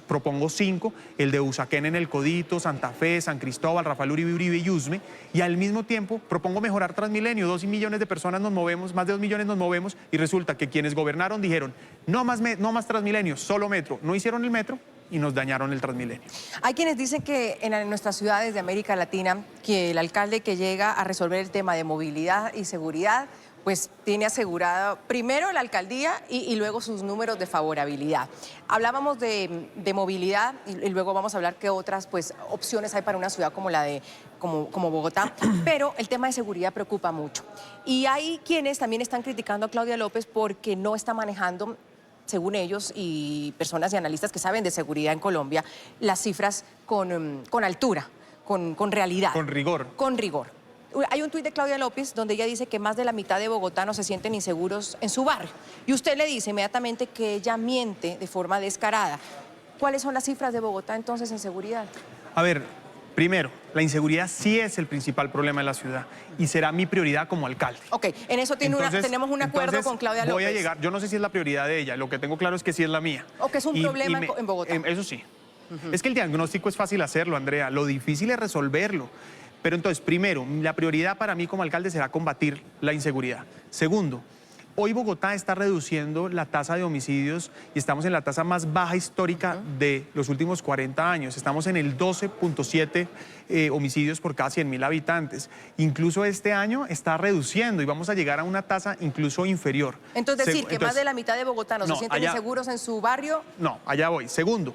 propongo 5, el de Usaquén en el Codito, Santa Fe, San Cristóbal, Rafael Uribe y Usme, y al mismo tiempo propongo mejorar Transmilenio. 2 millones de personas nos movemos, más de 2 millones nos movemos, y resulta que quienes gobernaron dijeron no más Transmilenio, solo metro. No hicieron el metro y nos dañaron el Transmilenio. Hay quienes dicen que en nuestras ciudades de América Latina, que el alcalde que llega a resolver el tema de movilidad y seguridad, pues tiene asegurado primero la alcaldía y luego sus números de favorabilidad. Hablábamos de movilidad y luego vamos a hablar qué otras pues, opciones hay para una ciudad como Bogotá, pero el tema de seguridad preocupa mucho. Y hay quienes también están criticando a Claudia López porque no está manejando, según ellos y personas y analistas que saben de seguridad en Colombia, las cifras con altura, con realidad. Con rigor. Con rigor. Hay un tuit de Claudia López donde ella dice que más de la mitad de bogotanos se sienten inseguros en su barrio. Y usted le dice inmediatamente que ella miente de forma descarada. ¿Cuáles son las cifras de Bogotá entonces en seguridad? A ver, primero, la inseguridad sí es el principal problema de la ciudad y será mi prioridad como alcalde. Ok, en eso tenemos un acuerdo con Claudia López. Voy a llegar, yo no sé si es la prioridad de ella, lo que tengo claro es que sí es la mía. O que es un problema en Bogotá. Eso sí. Es que el diagnóstico es fácil hacerlo, Andrea, lo difícil es resolverlo. Pero entonces, primero, la prioridad para mí como alcalde será combatir la inseguridad. Segundo, hoy Bogotá está reduciendo la tasa de homicidios y estamos en la tasa más baja histórica de los últimos 40 años. Estamos en el 12.7 homicidios por cada 100.000 habitantes. Incluso este año está reduciendo y vamos a llegar a una tasa incluso inferior. Entonces, decir que más de la mitad de bogotanos se sienten inseguros en su barrio. No, allá voy. Segundo,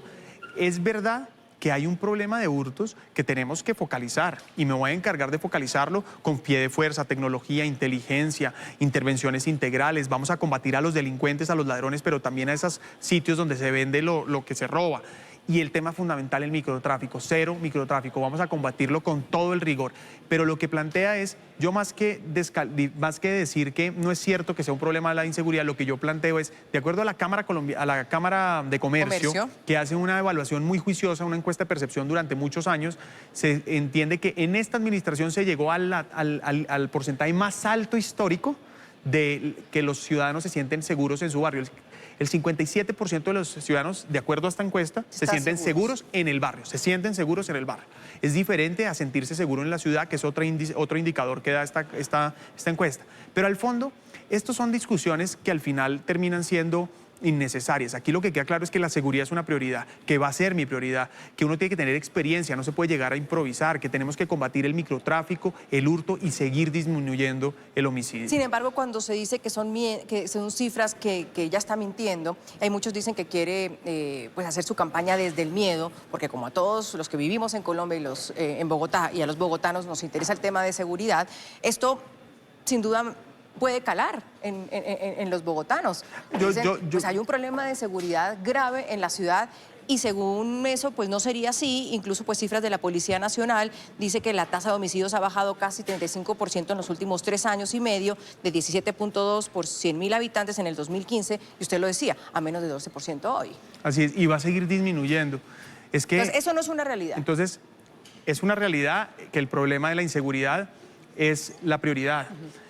es verdad que hay un problema de hurtos que tenemos que focalizar y me voy a encargar de focalizarlo con pie de fuerza, tecnología, inteligencia, intervenciones integrales. Vamos a combatir a los delincuentes, a los ladrones, pero también a esos sitios donde se vende lo que se roba. Y el tema fundamental, el microtráfico, cero microtráfico, vamos a combatirlo con todo el rigor. Pero lo que plantea es, yo más que decir que no es cierto que sea un problema de la inseguridad, lo que yo planteo es, de acuerdo a la Cámara de Comercio, que hace una evaluación muy juiciosa, una encuesta de percepción durante muchos años, se entiende que en esta administración se llegó al porcentaje más alto histórico de que los ciudadanos se sienten seguros en su barrio. El 57% de los ciudadanos, de acuerdo a esta encuesta, se sienten seguros en el barrio, se sienten seguros en el barrio. Es diferente a sentirse seguro en la ciudad, que es otro indicador que da esta encuesta. Pero al fondo, estos son discusiones que al final terminan siendo innecesarias. Aquí lo que queda claro es que la seguridad es una prioridad, que va a ser mi prioridad, que uno tiene que tener experiencia, no se puede llegar a improvisar, que tenemos que combatir el microtráfico, el hurto y seguir disminuyendo el homicidio. Sin embargo, cuando se dice que son cifras que ella está mintiendo, hay muchos dicen que quiere pues hacer su campaña desde el miedo, porque como a todos los que vivimos en Colombia y en Bogotá y a los bogotanos nos interesa el tema de seguridad, esto sin duda puede calar en los bogotanos. Pues hay un problema de seguridad grave en la ciudad y según eso pues no sería así. Incluso pues cifras de la Policía Nacional dice que la tasa de homicidios ha bajado casi 35% en los últimos 3 años y medio, de 17.2 por 100.000 habitantes en el 2015, y usted lo decía, a menos de 12% hoy. Así es, y va a seguir disminuyendo. Entonces, eso no es una realidad. Entonces, es una realidad que el problema de la inseguridad es la prioridad.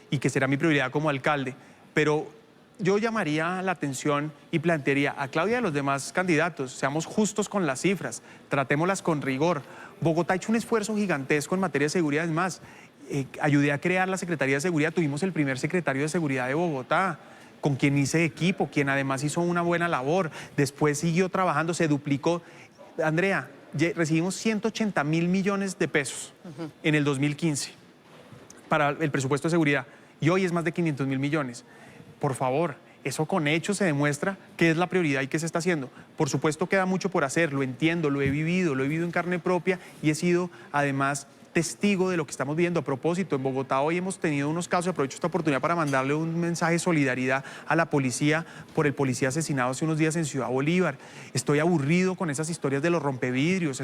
Y que será mi prioridad como alcalde, pero yo llamaría la atención y plantearía a Claudia y a los demás candidatos, seamos justos con las cifras, tratémoslas con rigor. Bogotá ha hecho un esfuerzo gigantesco en materia de seguridad, es más, ayudé a crear la Secretaría de Seguridad, tuvimos el primer secretario de Seguridad de Bogotá, con quien hice equipo, quien además hizo una buena labor, después siguió trabajando, se duplicó. Andrea, recibimos 180.000 millones de pesos en el 2015 para el presupuesto de seguridad. Y hoy es más de 500.000 millones. Por favor, eso con hechos se demuestra qué es la prioridad y qué se está haciendo. Por supuesto queda mucho por hacer, lo entiendo, lo he vivido en carne propia y he sido además testigo de lo que estamos viendo. A propósito, en Bogotá hoy hemos tenido unos casos, aprovecho esta oportunidad para mandarle un mensaje de solidaridad a la policía por el policía asesinado hace unos días en Ciudad Bolívar. Estoy aburrido con esas historias de los rompevidrios,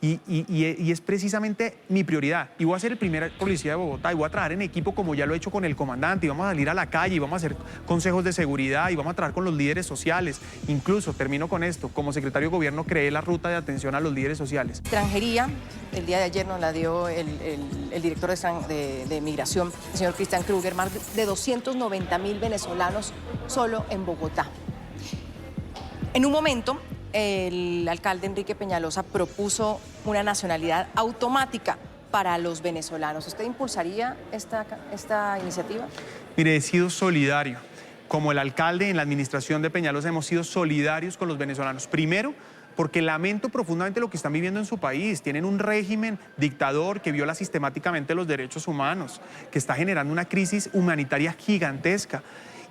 y es precisamente mi prioridad. Y voy a ser el primer policía de Bogotá y voy a trabajar en equipo como ya lo he hecho con el comandante, y vamos a salir a la calle y vamos a hacer consejos de seguridad y vamos a trabajar con los líderes sociales. Incluso, termino con esto, como secretario de gobierno creé la ruta de atención a los líderes sociales. Extranjería, el día de ayer nos la dio el director de Migración, el señor Cristian Kruger, más de 290.000 venezolanos solo en Bogotá. En un momento, el alcalde Enrique Peñalosa propuso una nacionalidad automática para los venezolanos. ¿Usted impulsaría esta iniciativa? Mire, he sido solidario. Como el alcalde en la administración de Peñalosa hemos sido solidarios con los venezolanos. Primero, porque lamento profundamente lo que están viviendo en su país. Tienen un régimen dictador que viola sistemáticamente los derechos humanos, que está generando una crisis humanitaria gigantesca.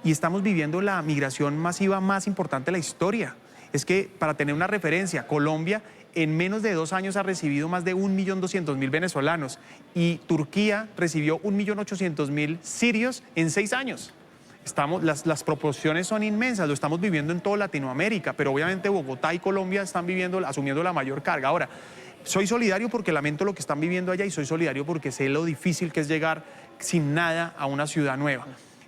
Y estamos viviendo la migración masiva más importante de la historia. Es que, para tener una referencia, Colombia en menos de 2 años ha recibido más de 1.200.000 venezolanos y Turquía recibió 1.800.000 sirios en 6 años. Las proporciones son inmensas, lo estamos viviendo en toda Latinoamérica, pero obviamente Bogotá y Colombia están asumiendo la mayor carga. Ahora, soy solidario porque lamento lo que están viviendo allá y soy solidario porque sé lo difícil que es llegar sin nada a una ciudad nueva.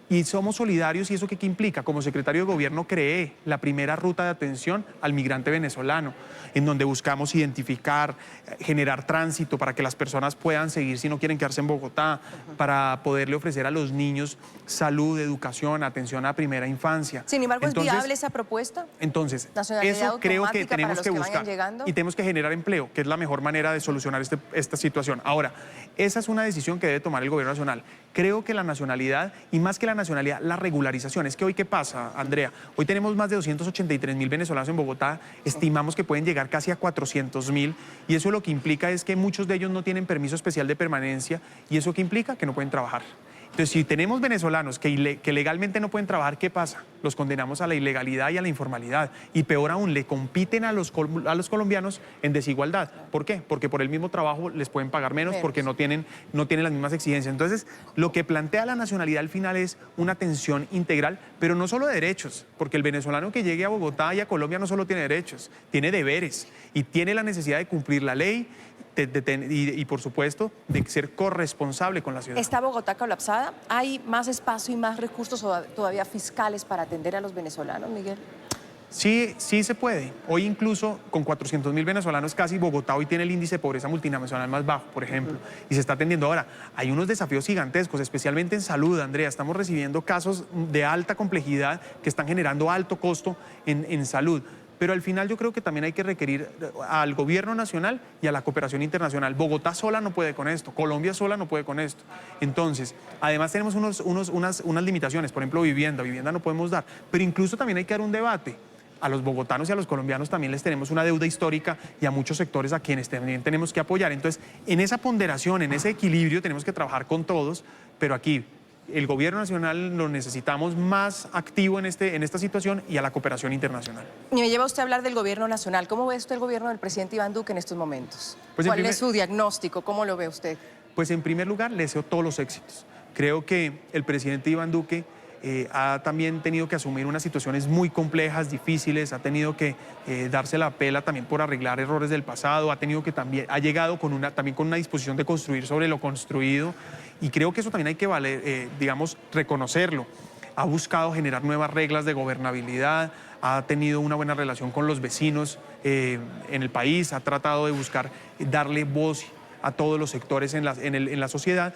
Y somos solidarios, ¿y eso qué implica? Como secretario de gobierno creé la primera ruta de atención al migrante venezolano, en donde buscamos identificar, generar tránsito para que las personas puedan seguir si no quieren quedarse en Bogotá, para poderle ofrecer a los niños salud, educación, atención a primera infancia. Sin embargo, ¿es viable esa propuesta? Entonces, eso creo que tenemos que buscar y tenemos que generar empleo, que es la mejor manera de solucionar esta situación. Ahora, esa es una decisión que debe tomar el gobierno nacional. Creo que la nacionalidad, y más que la nacionalidad, la regularización. Es que hoy, ¿qué pasa, Andrea? Hoy tenemos más de 283.000 venezolanos en Bogotá, estimamos que pueden llegar casi a 400.000, y eso lo que implica es que muchos de ellos no tienen permiso especial de permanencia, y eso que implica que no pueden trabajar. Entonces, si tenemos venezolanos que legalmente no pueden trabajar, ¿qué pasa? Los condenamos a la ilegalidad y a la informalidad. Y peor aún, le compiten a los colombianos en desigualdad. ¿Por qué? Porque por el mismo trabajo les pueden pagar menos, porque no tienen las mismas exigencias. Entonces, lo que plantea la nacionalidad al final es una atención integral, pero no solo de derechos, porque el venezolano que llegue a Bogotá y a Colombia no solo tiene derechos, tiene deberes y tiene la necesidad de cumplir la ley, y por supuesto de ser corresponsable con la ciudad. ¿Está Bogotá colapsada? ¿Hay más espacio y más recursos todavía fiscales para atender a los venezolanos, Miguel? Sí, sí se puede. Hoy incluso con 400.000 venezolanos casi, Bogotá hoy tiene el índice de pobreza multinacional más bajo, por ejemplo, y se está atendiendo. Ahora, hay unos desafíos gigantescos, especialmente en salud, Andrea. Estamos recibiendo casos de alta complejidad que están generando alto costo en salud. Pero al final yo creo que también hay que requerir al gobierno nacional y a la cooperación internacional. Bogotá sola no puede con esto, Colombia sola no puede con esto. Entonces, además tenemos unas limitaciones, por ejemplo, vivienda no podemos dar, pero incluso también hay que dar un debate. A los bogotanos y a los colombianos también les tenemos una deuda histórica y a muchos sectores a quienes también tenemos que apoyar. Entonces, en esa ponderación, en ese equilibrio tenemos que trabajar con todos, pero aquí el gobierno nacional lo necesitamos más activo en esta situación y a la cooperación internacional. Y me lleva usted a hablar del gobierno nacional. ¿Cómo ve usted el gobierno del presidente Iván Duque en estos momentos? Pues ¿Cuál es su diagnóstico? ¿Cómo lo ve usted? Pues en primer lugar le deseo todos los éxitos. Creo que el presidente Iván Duque ha también tenido que asumir unas situaciones muy complejas, difíciles, ha tenido que darse la pela también por arreglar errores del pasado, ha llegado también con una disposición de construir sobre lo construido, y creo que eso también hay que reconocerlo. Ha buscado generar nuevas reglas de gobernabilidad, ha tenido una buena relación con los vecinos en el país, ha tratado de buscar darle voz a todos los sectores en la sociedad.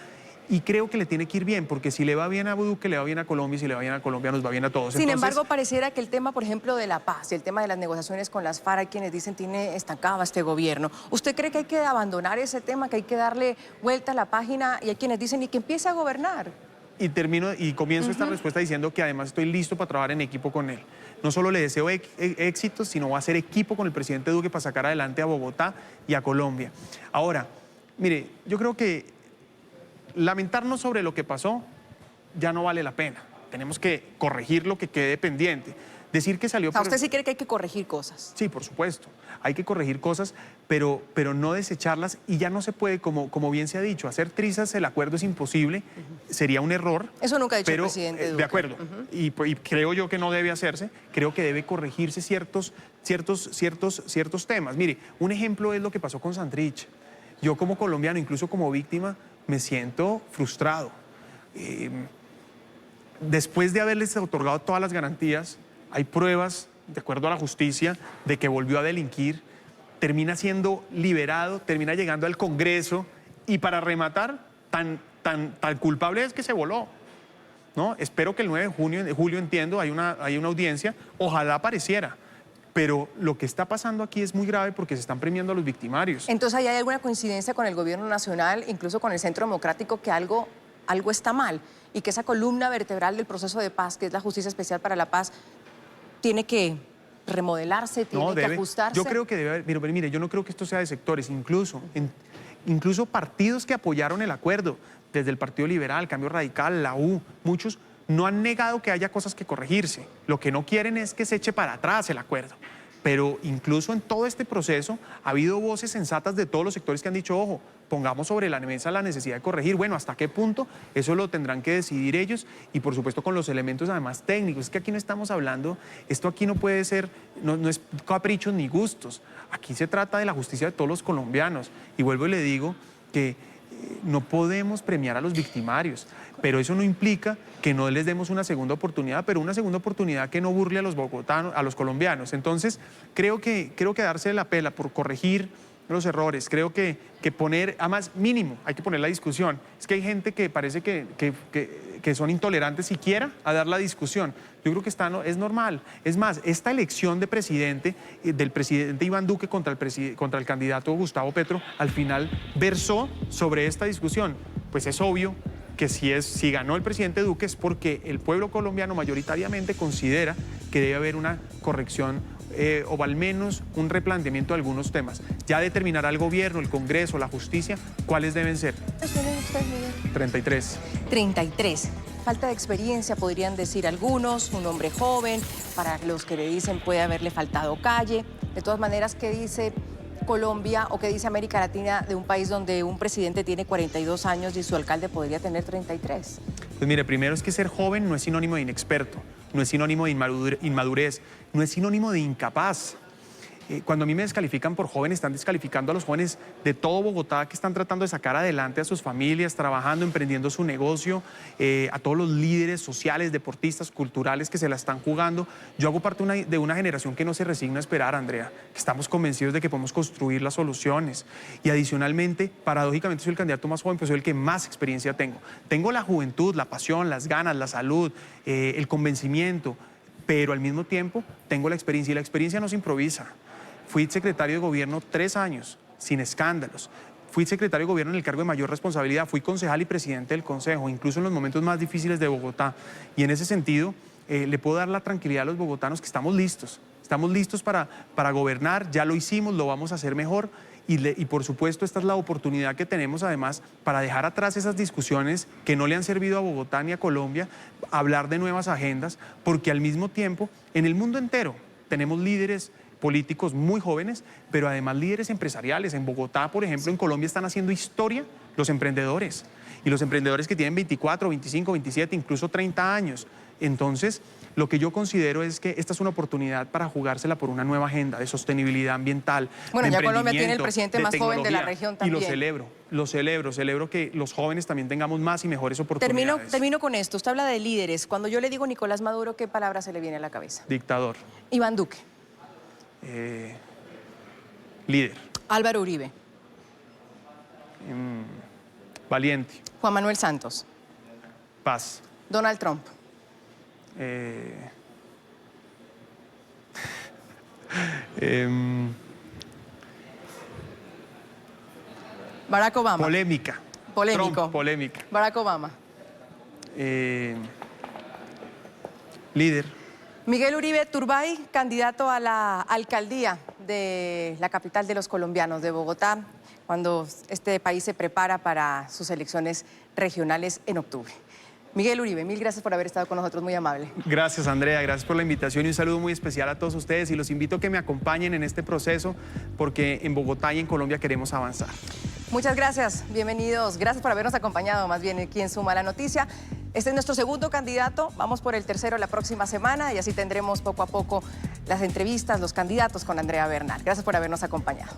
Y creo que le tiene que ir bien, porque si le va bien a Duque, le va bien a Colombia, y si le va bien a Colombia, nos va bien a todos. Sin embargo, pareciera que el tema, por ejemplo, de la paz y el tema de las negociaciones con las FARC, hay quienes dicen tiene estancado a este gobierno. ¿Usted cree que hay que abandonar ese tema, que hay que darle vuelta a la página, y hay quienes dicen y que empiece a gobernar? Y comienzo esta respuesta diciendo que además estoy listo para trabajar en equipo con él. No solo le deseo éxitos, sino va a hacer equipo con el presidente Duque para sacar adelante a Bogotá y a Colombia. Ahora, mire, yo creo que lamentarnos sobre lo que pasó ya no vale la pena. Tenemos que corregir lo que quede pendiente. Decir que salió O sea, por... ¿usted sí cree que hay que corregir cosas? Sí, por supuesto. Hay que corregir cosas, pero no desecharlas y ya no se puede, como bien se ha dicho, hacer trizas, el acuerdo es imposible, sería un error. Eso nunca ha dicho el pero, presidente Duque. De acuerdo. Y creo yo que no debe hacerse, creo que debe corregirse ciertos temas. Mire, un ejemplo es lo que pasó con Santrich. Yo como colombiano, incluso como víctima, me siento frustrado. Después de haberles otorgado todas las garantías, hay pruebas, de acuerdo a la justicia, de que volvió a delinquir, termina siendo liberado, termina llegando al Congreso y para rematar, tan culpable es que se voló, ¿no? Espero que el 9 de julio, entiendo, hay una audiencia, ojalá apareciera. Pero lo que está pasando aquí es muy grave porque se están premiando a los victimarios. Entonces, ¿hay alguna coincidencia con el gobierno nacional, incluso con el Centro Democrático, que algo está mal y que esa columna vertebral del proceso de paz, que es la Justicia Especial para la Paz, tiene que remodelarse, tiene que ajustarse? Yo creo que debe haber, pero mire, yo no creo que esto sea de sectores, incluso partidos que apoyaron el acuerdo, desde el Partido Liberal, Cambio Radical, la U, muchos no han negado que haya cosas que corregirse. Lo que no quieren es que se eche para atrás el acuerdo. Pero incluso en todo este proceso ha habido voces sensatas de todos los sectores que han dicho, ojo, pongamos sobre la mesa la necesidad de corregir. Bueno, ¿hasta qué punto? Eso lo tendrán que decidir ellos y por supuesto con los elementos además técnicos. Es que aquí no estamos hablando, esto aquí no puede ser, no es caprichos ni gustos. Aquí se trata de la justicia de todos los colombianos. Y vuelvo y le digo que no podemos premiar a los victimarios, pero eso no implica que no les demos una segunda oportunidad, pero una segunda oportunidad que no burle a los bogotanos, a los colombianos. Entonces, creo que darse la pela por corregir los errores, creo que poner, además mínimo, hay que poner la discusión. Es que hay gente que parece que son intolerantes siquiera a dar la discusión. Yo creo que es normal. Es más, esta elección de presidente, del presidente Iván Duque contra el candidato Gustavo Petro, al final versó sobre esta discusión. Pues es obvio que si ganó el presidente Duque es porque el pueblo colombiano mayoritariamente considera que debe haber una corrección o al menos un replanteamiento de algunos temas. Ya determinará el gobierno, el Congreso, la justicia, cuáles deben ser. ¿Cuántos tiene usted, Miguel? 33. 33. Falta de experiencia, podrían decir algunos, un hombre joven, para los que le dicen puede haberle faltado calle. De todas maneras, ¿qué dice Colombia o qué dice América Latina de un país donde un presidente tiene 42 años y su alcalde podría tener 33? Pues mire, primero es que ser joven no es sinónimo de inexperto, no es sinónimo de inmadurez, no es sinónimo de incapaz. Cuando a mí me descalifican por joven, están descalificando a los jóvenes de todo Bogotá que están tratando de sacar adelante a sus familias, trabajando, emprendiendo su negocio, a todos los líderes sociales, deportistas, culturales que se la están jugando. Yo hago parte de una generación que no se resigna a esperar, Andrea, que estamos convencidos de que podemos construir las soluciones. Y adicionalmente, paradójicamente, soy el candidato más joven, pero soy el que más experiencia tengo. Tengo la juventud, la pasión, las ganas, la salud, el convencimiento, pero al mismo tiempo tengo la experiencia y la experiencia no se improvisa. Fui secretario de gobierno 3 años, sin escándalos. Fui secretario de gobierno en el cargo de mayor responsabilidad. Fui concejal y presidente del consejo, incluso en los momentos más difíciles de Bogotá. Y en ese sentido, le puedo dar la tranquilidad a los bogotanos que estamos listos. Estamos listos para gobernar, ya lo hicimos, lo vamos a hacer mejor. Y por supuesto, esta es la oportunidad que tenemos además para dejar atrás esas discusiones que no le han servido a Bogotá ni a Colombia, hablar de nuevas agendas, porque al mismo tiempo, en el mundo entero, tenemos líderes políticos muy jóvenes, pero además líderes empresariales. En Bogotá, por ejemplo, en Colombia están haciendo historia los emprendedores. Y los emprendedores que tienen 24, 25, 27, incluso 30 años. Entonces, lo que yo considero es que esta es una oportunidad para jugársela por una nueva agenda de sostenibilidad ambiental. Bueno, de ya Colombia tiene el emprendimiento, presidente de más joven de la tecnología. región también. Y lo celebro que los jóvenes también tengamos más y mejores oportunidades. Termino con esto. Usted habla de líderes. Cuando yo le digo Nicolás Maduro, ¿qué palabra se le viene a la cabeza? Dictador. Iván Duque. Líder. Álvaro Uribe. Valiente. Juan Manuel Santos. Paz. Donald Trump. Barack Obama. Polémica. Polémico. Trump, polémica. Barack Obama. Líder. Miguel Uribe Turbay, candidato a la alcaldía de la capital de los colombianos, de Bogotá, cuando este país se prepara para sus elecciones regionales en octubre. Miguel Uribe, mil gracias por haber estado con nosotros, muy amable. Gracias, Andrea, gracias por la invitación y un saludo muy especial a todos ustedes y los invito a que me acompañen en este proceso porque en Bogotá y en Colombia queremos avanzar. Muchas gracias, bienvenidos. Gracias por habernos acompañado, más bien aquí en Suma la Noticia. Este es nuestro segundo candidato, vamos por el tercero la próxima semana y así tendremos poco a poco las entrevistas, los candidatos con Andrea Bernal. Gracias por habernos acompañado.